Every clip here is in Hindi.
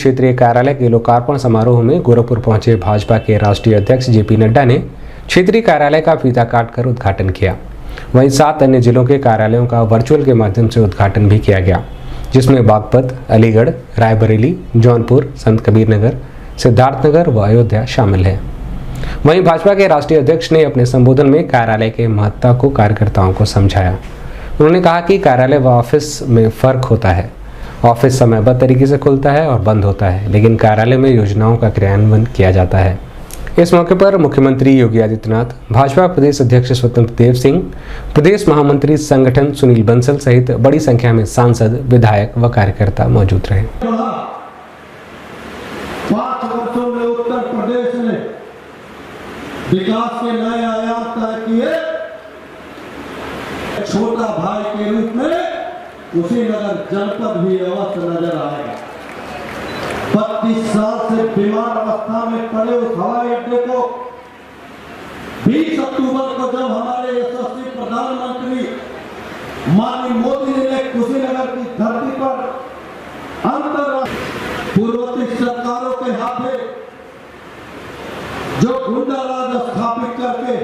क्षेत्रीय कार्यालय के लोकार्पण समारोह में गोरखपुर पहुंचे भाजपा के राष्ट्रीय अध्यक्ष जेपी नड्डा ने क्षेत्रीय कार्यालय का फीता काटकर उद्घाटन किया। वहीं 7 अन्य जिलों के कार्यालयों का वर्चुअल के माध्यम से उद्घाटन भी किया गया, जिसमें बागपत, अलीगढ़, रायबरेली, जौनपुर, संत कबीर नगर, सिद्धार्थनगर व अयोध्या शामिल है। वहीं भाजपा के राष्ट्रीय अध्यक्ष ने अपने संबोधन में कार्यालय के महत्ता को कार्यकर्ताओं को समझाया। उन्होंने कहा कि कार्यालय व ऑफिस में फर्क होता है। ऑफिस समयबद्ध तरीके से खुलता है और बंद होता है, लेकिन कार्यालय में योजनाओं का क्रियान्वयन किया जाता है। इस मौके पर मुख्यमंत्री योगी आदित्यनाथ, भाजपा प्रदेश अध्यक्ष स्वतंत्र देव सिंह, प्रदेश महामंत्री संगठन सुनील बंसल सहित बड़ी संख्या में सांसद, विधायक व कार्यकर्ता मौजूद रहे। 5 वर्षों में उत्तर प्रदेश ने विकास के नए आयाम तय किए। छोटा भाई के रूप में कुशीनगर जनपद भी अवश्य नजर आएगा। 32 साल से बीमार अवस्था में पड़े उस हवाई अड्डे को 20 अक्टूबर को जब हमारे यशस्वी प्रधानमंत्री माननीय मोदी जी ने कुशीनगर की धरती पर अंतर्राष्ट्रीय पूर्ववर्ती सरकारों के हाथे जो गुंडा राज स्थापित करके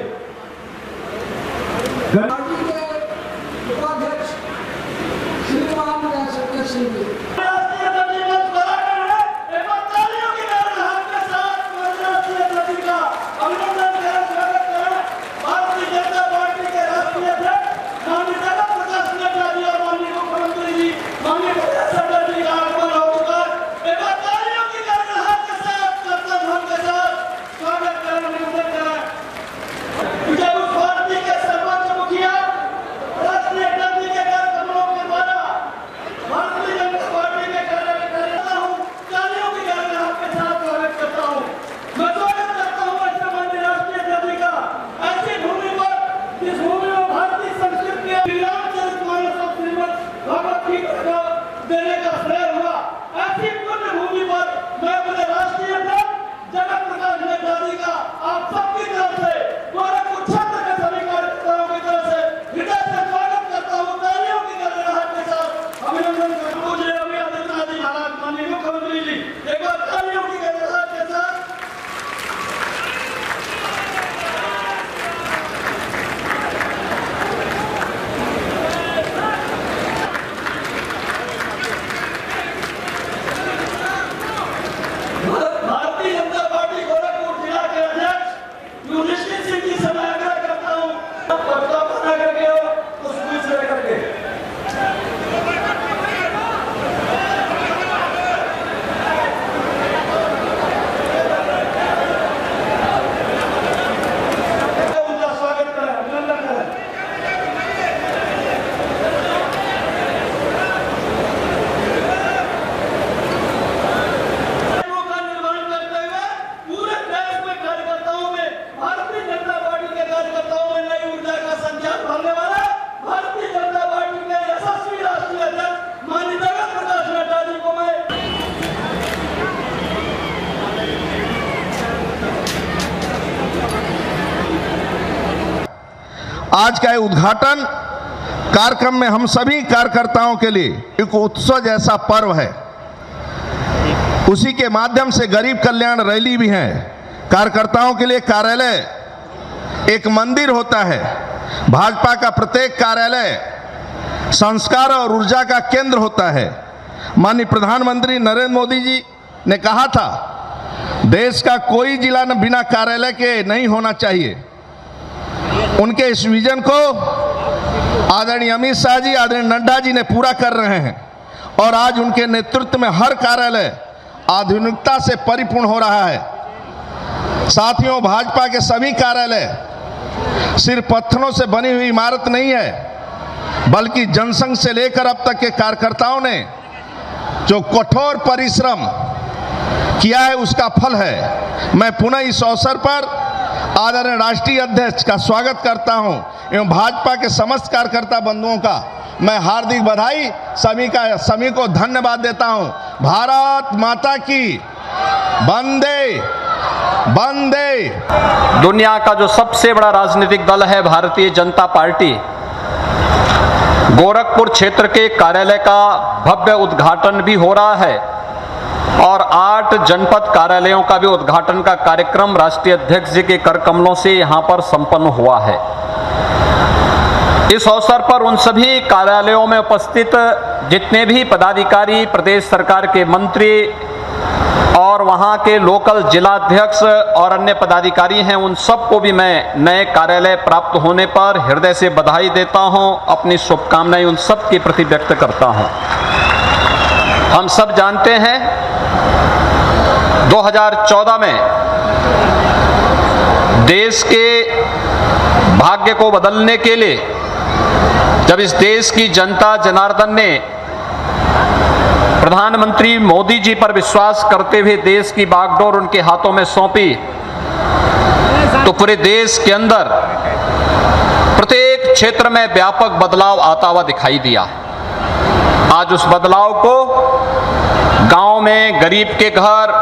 आज का उद्घाटन कार्यक्रम में हम सभी कार्यकर्ताओं के लिए एक उत्सव जैसा पर्व है। उसी के माध्यम से गरीब कल्याण रैली भी है। कार्यकर्ताओं के लिए कार्यालय एक मंदिर होता है। भाजपा का प्रत्येक कार्यालय संस्कार और ऊर्जा का केंद्र होता है। माननीय प्रधानमंत्री नरेंद्र मोदी जी ने कहा था, देश का कोई जिला न बिना कार्यालय के नहीं होना चाहिए। उनके इस विजन को आदरणीय अमित शाह जी, आदरणीय नड्डा जी ने पूरा कर रहे हैं और आज उनके नेतृत्व में हर कार्यालय आधुनिकता से परिपूर्ण हो रहा है। साथियों, भाजपा के सभी कार्यालय सिर्फ पत्थरों से बनी हुई इमारत नहीं है, बल्कि जनसंघ से लेकर अब तक के कार्यकर्ताओं ने जो कठोर परिश्रम किया है उसका फल है। मैं पुनः इस अवसर पर आदरणीय राष्ट्रीय अध्यक्ष का स्वागत करता हूं एवं भाजपा के समस्त कार्यकर्ता बंधुओं का मैं हार्दिक बधाई, सभी को धन्यवाद देता हूं। भारत माता की वंदे वंदे। दुनिया का जो सबसे बड़ा राजनीतिक दल है भारतीय जनता पार्टी, गोरखपुर क्षेत्र के कार्यालय का भव्य उद्घाटन भी हो रहा है। और 8 जनपद कार्यालयों का भी उद्घाटन का कार्यक्रम राष्ट्रीय अध्यक्ष जी के कर कमलों से यहां पर संपन्न हुआ है। इस अवसर पर उन सभी कार्यालयों में उपस्थित जितने भी पदाधिकारी, प्रदेश सरकार के मंत्री और वहां के लोकल जिलाध्यक्ष और अन्य पदाधिकारी हैं, उन सबको भी मैं नए कार्यालय प्राप्त होने पर हृदय से बधाई देता हूं, अपनी शुभकामनाएं उन सब के प्रति व्यक्त करता हूं। हम सब जानते हैं 2014 में देश के भाग्य को बदलने के लिए जब इस देश की जनता जनार्दन ने प्रधानमंत्री मोदी जी पर विश्वास करते हुए देश की बागडोर उनके हाथों में सौंपी, तो पूरे देश के अंदर प्रत्येक क्षेत्र में व्यापक बदलाव आता हुआ दिखाई दिया। आज उस बदलाव को गांव में गरीब के घर,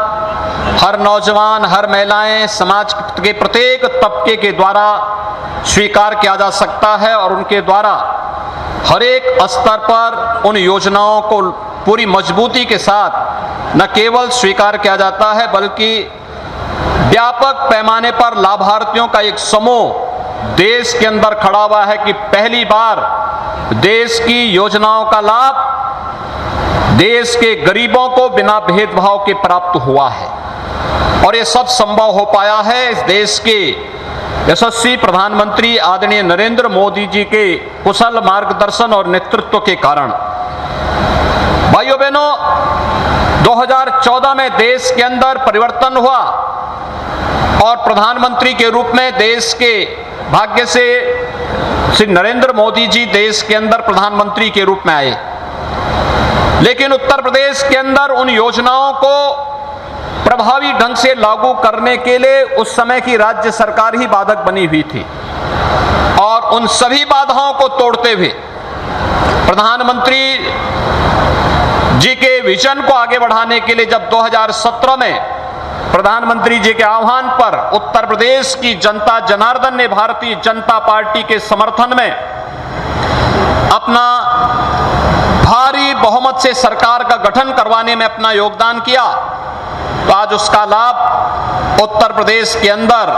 हर नौजवान, हर महिलाएं, समाज के प्रत्येक तबके के द्वारा स्वीकार किया जा सकता है और उनके द्वारा हर एक स्तर पर उन योजनाओं को पूरी मजबूती के साथ न केवल स्वीकार किया जाता है बल्कि व्यापक पैमाने पर लाभार्थियों का एक समूह देश के अंदर खड़ा हुआ है कि पहली बार देश की योजनाओं का लाभ देश के गरीबों को बिना भेदभाव के प्राप्त हुआ है। और ये सब संभव हो पाया है इस देश के यशस्वी प्रधानमंत्री आदरणीय नरेंद्र मोदी जी के कुशल मार्गदर्शन और नेतृत्व के कारण। भाइयों बहनों, 2014 में देश के अंदर परिवर्तन हुआ और प्रधानमंत्री के रूप में देश के भाग्य से श्री नरेंद्र मोदी जी देश के अंदर प्रधानमंत्री के रूप में आए। लेकिन उत्तर प्रदेश के अंदर उन योजनाओं को प्रभावी ढंग से लागू करने के लिए उस समय की राज्य सरकार ही बाधक बनी हुई थी और उन सभी बाधाओं को तोड़ते हुए प्रधानमंत्री जी के विजन को आगे बढ़ाने के लिए जब 2017 में प्रधानमंत्री जी के आह्वान पर उत्तर प्रदेश की जनता जनार्दन ने भारतीय जनता पार्टी के समर्थन में अपना भारी बहुमत से सरकार का गठन करवाने में अपना योगदान किया, तो आज उसका लाभ उत्तर प्रदेश के अंदर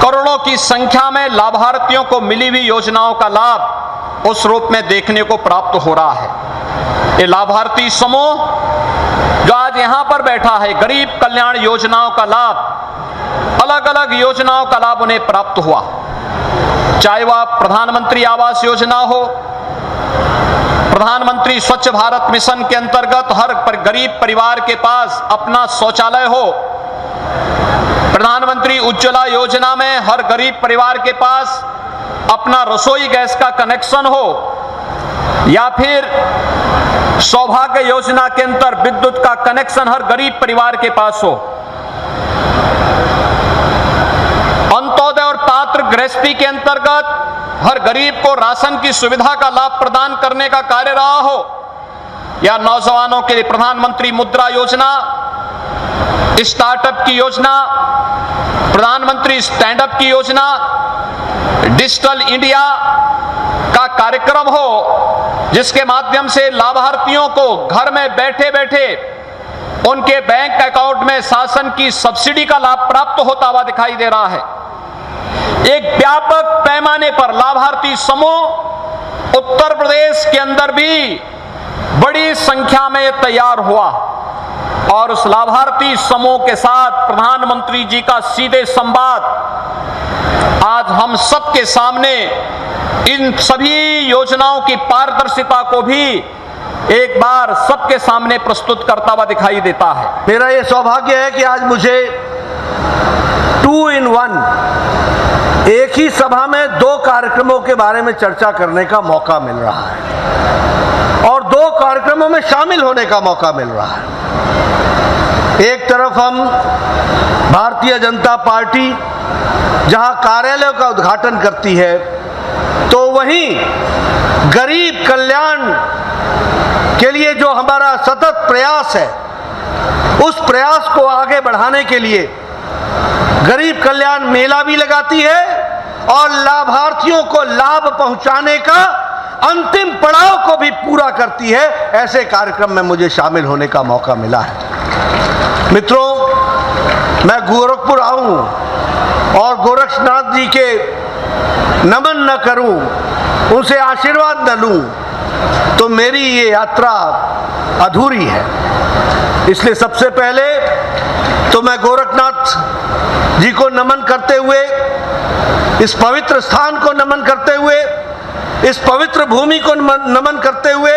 करोड़ों की संख्या में लाभार्थियों को मिली हुई योजनाओं का लाभ उस रूप में देखने को प्राप्त हो रहा है। ये लाभार्थी समूह जो आज यहां पर बैठा है, गरीब कल्याण योजनाओं का लाभ, अलग अलग योजनाओं का लाभ उन्हें प्राप्त हुआ, चाहे वह प्रधानमंत्री आवास योजना हो, प्रधानमंत्री स्वच्छ भारत मिशन के अंतर्गत हर गरीब परिवार के पास अपना शौचालय हो, प्रधानमंत्री उज्ज्वला योजना में हर गरीब परिवार के पास अपना रसोई गैस का कनेक्शन हो, या फिर सौभाग्य योजना के अंतर्गत विद्युत का कनेक्शन हर गरीब परिवार के पास हो, अंत्योदय और पात्र गृहस्थी के अंतर्गत हर गरीब को राशन की सुविधा का लाभ प्रदान करने का कार्य रहा हो, या नौजवानों के लिए प्रधानमंत्री मुद्रा योजना, स्टार्टअप की योजना, प्रधानमंत्री स्टैंड अप की योजना, डिजिटल इंडिया का कार्यक्रम हो, जिसके माध्यम से लाभार्थियों को घर में बैठे बैठे उनके बैंक अकाउंट में शासन की सब्सिडी का लाभ प्राप्त होता हुआ दिखाई दे रहा है। एक व्यापक पैमाने पर लाभार्थी समूह उत्तर प्रदेश के अंदर भी बड़ी संख्या में तैयार हुआ और उस लाभार्थी समूह के साथ प्रधानमंत्री जी का सीधे संवाद आज हम सबके सामने इन सभी योजनाओं की पारदर्शिता को भी एक बार सबके सामने प्रस्तुत करता हुआ दिखाई देता है। मेरा ये सौभाग्य है कि आज मुझे 2 in 1 एक ही सभा में 2 कार्यक्रमों के बारे में चर्चा करने का मौका मिल रहा है और 2 कार्यक्रमों में शामिल होने का मौका मिल रहा है। एक तरफ हम भारतीय जनता पार्टी जहां कार्यालयों का उद्घाटन करती है, तो वहीं गरीब कल्याण के लिए जो हमारा सतत प्रयास है, उस प्रयास को आगे बढ़ाने के लिए गरीब कल्याण मेला भी लगाती है और लाभार्थियों को लाभ पहुंचाने का अंतिम पड़ाव को भी पूरा करती है। ऐसे कार्यक्रम में मुझे शामिल होने का मौका मिला है। मित्रों, मैं गोरखपुर आऊं और गोरक्षनाथ जी के नमन न करूं, उनसे आशीर्वाद न लूं, तो मेरी ये यात्रा अधूरी है। इसलिए सबसे पहले तो मैं गोरखनाथ जी को नमन करते हुए, इस पवित्र स्थान को नमन करते हुए, इस पवित्र भूमि को नमन करते हुए,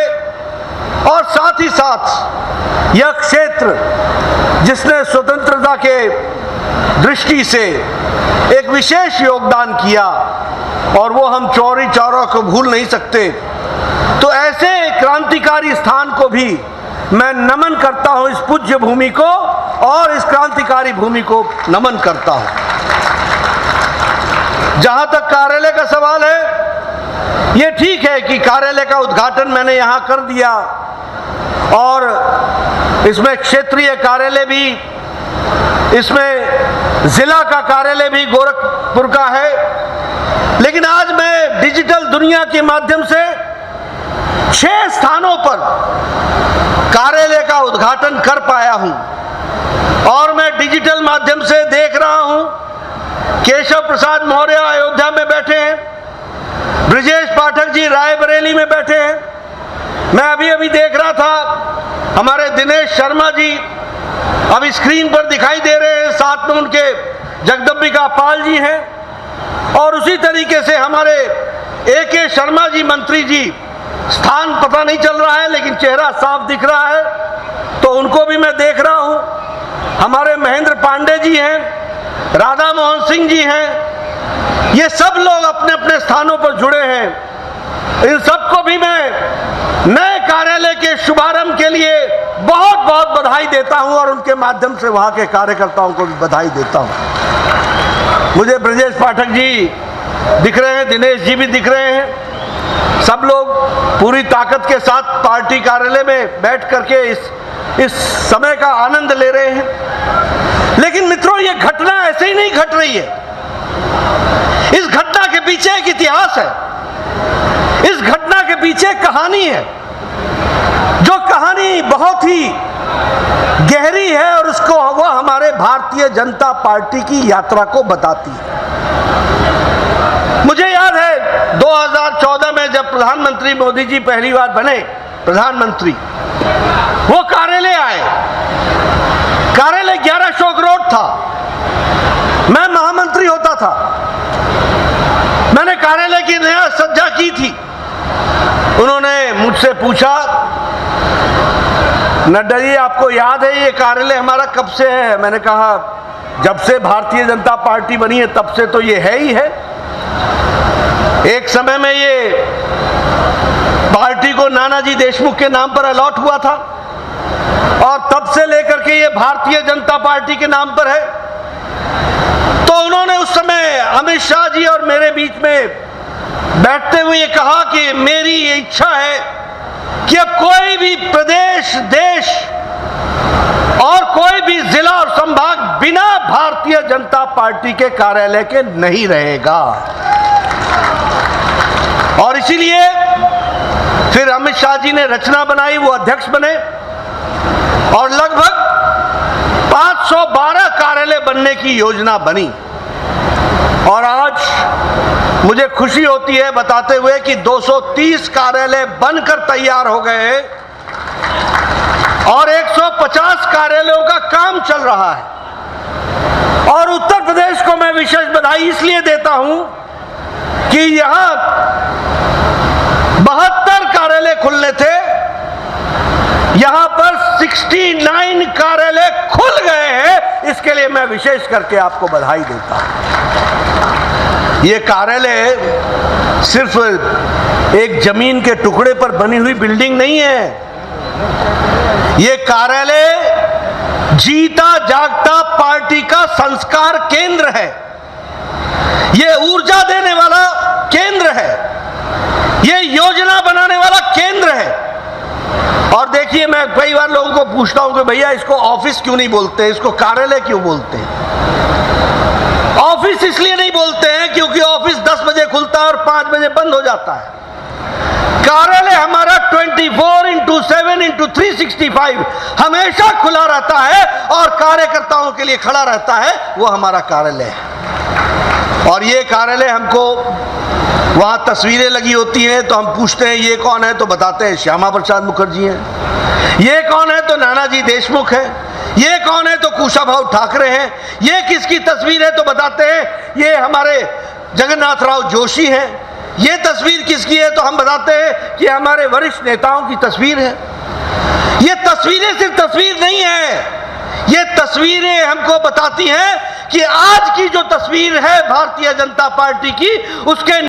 और साथ ही साथ यह क्षेत्र जिसने स्वतंत्रता के दृष्टि से एक विशेष योगदान किया, और वो हम चौरी चौरा को भूल नहीं सकते, तो ऐसे क्रांतिकारी स्थान को भी मैं नमन करता हूं, इस पूज्य भूमि को और इस क्रांतिकारी भूमि को नमन करता हूं। जहां तक कार्यालय का सवाल है, ये ठीक है कि कार्यालय का उद्घाटन मैंने यहां कर दिया और इसमें क्षेत्रीय कार्यालय भी, इसमें जिला का कार्यालय भी गोरखपुर का है, लेकिन आज मैं डिजिटल दुनिया के माध्यम से 6 स्थानों पर कार्यालय का उद्घाटन कर पाया हूं, और मैं डिजिटल माध्यम से देख रहा हूं केशव प्रसाद मौर्य अयोध्या में बैठे हैं, ब्रजेश पाठक जी रायबरेली में बैठे हैं, मैं अभी अभी देख रहा था हमारे दिनेश शर्मा जी अभी स्क्रीन पर दिखाई दे रहे हैं, साथ में उनके जगदम्बिका पाल जी हैं, और उसी तरीके से हमारे AK शर्मा जी मंत्री जी, स्थान पता नहीं चल रहा है लेकिन चेहरा साफ दिख रहा है, तो उनको भी मैं देख रहा हूं। हमारे महेंद्र पांडे जी हैं, राधा मोहन सिंह जी हैं, ये सब लोग अपने अपने स्थानों पर जुड़े हैं। इन सबको भी मैं नए कार्यालय के शुभारंभ के लिए बहुत बहुत बधाई देता हूं, और उनके माध्यम से वहां के कार्यकर्ताओं को भी बधाई देता हूं। मुझे ब्रजेश पाठक जी दिख रहे हैं, दिनेश जी भी दिख रहे हैं, सब लोग पूरी ताकत के साथ पार्टी कार्यालय में बैठ करके इस समय का आनंद ले रहे हैं। लेकिन मित्रों, ये घटना ऐसे ही नहीं घट रही है। इस घटना के पीछे एक इतिहास है, इस घटना के पीछे कहानी है, जो कहानी बहुत ही गहरी है, और उसको वो हमारे भारतीय जनता पार्टी की यात्रा को बताती है। मुझे याद है 2014 में जब प्रधानमंत्री मोदी जी पहली बार बने प्रधानमंत्री, वो कार्यालय आए, कार्यालय 11 अशोक रोड था, मैं महामंत्री होता था, मैंने कार्यालय की नया सज्जा की थी। उन्होंने मुझसे पूछा, नड्डा जी आपको याद है ये कार्यालय हमारा कब से है? मैंने कहा जब से भारतीय जनता पार्टी बनी है तब से तो ये है ही है। एक समय में ये पार्टी को नानाजी देशमुख के नाम पर अलॉट हुआ था, और तब से लेकर के ये भारतीय जनता पार्टी के नाम पर है। तो उन्होंने उस समय अमित शाह जी और मेरे बीच में बैठते हुए ये कहा कि मेरी ये इच्छा है कि अब कोई भी प्रदेश, देश और कोई भी जिला और संभाग बिना भारतीय जनता पार्टी के कार्यालय के नहीं रहेगा। और इसीलिए फिर अमित शाह जी ने रचना बनाई, वो अध्यक्ष बने, और लगभग 512 कार्यालय बनने की योजना बनी। और आज मुझे खुशी होती है बताते हुए कि 230 कार्यालय बनकर तैयार हो गए और 150 कार्यालयों का काम चल रहा है। और उत्तर प्रदेश को मैं विशेष बधाई इसलिए देता हूं कि यहां 72 कार्यालय खुलने थे, यहां पर 69 कार्यालय खुल गए हैं। इसके लिए मैं विशेष करके आपको बधाई देता हूं। ये कार्यालय सिर्फ एक जमीन के टुकड़े पर बनी हुई बिल्डिंग नहीं है, ये कार्यालय जीता जागता पार्टी का संस्कार केंद्र है, ये ऊर्जा देने वाला केंद्र है, ये योजना बनाने वाला केंद्र है। और देखिए, मैं कई बार लोगों को पूछता हूं कि भैया इसको ऑफिस क्यों नहीं बोलते, इसको कार्यालय क्यों बोलते हैं? ऑफिस इसलिए नहीं बोलते हैं क्योंकि ऑफिस 10 बजे खुलता है और 5 बजे बंद हो जाता है। कार्यालय हमारा 24/7/365 हमेशा खुला रहता है और कार्यकर्ताओं के लिए खड़ा रहता है। वो हमारा कार्यालय है। और ये कार्यालय हमको, वहां तस्वीरें लगी होती हैं तो हम पूछते हैं ये कौन है, तो बताते हैं श्यामा प्रसाद मुखर्जी हैं। ये कौन है, तो नानाजी देशमुख है। ये कौन है, तो कुशाभाऊ ठाकरे हैं। ये किसकी तस्वीर है, तो बताते हैं ये हमारे जगन्नाथ राव जोशी हैं। ये तस्वीर किसकी है, तो हम बताते हैं कि हमारे वरिष्ठ नेताओं की तस्वीर है। ये तस्वीरें सिर्फ तस्वीर नहीं है, ये तस्वीरें हमको बताती हैं कि आज की जो तस्वीर है भारतीय जनता पार्टी की, उसके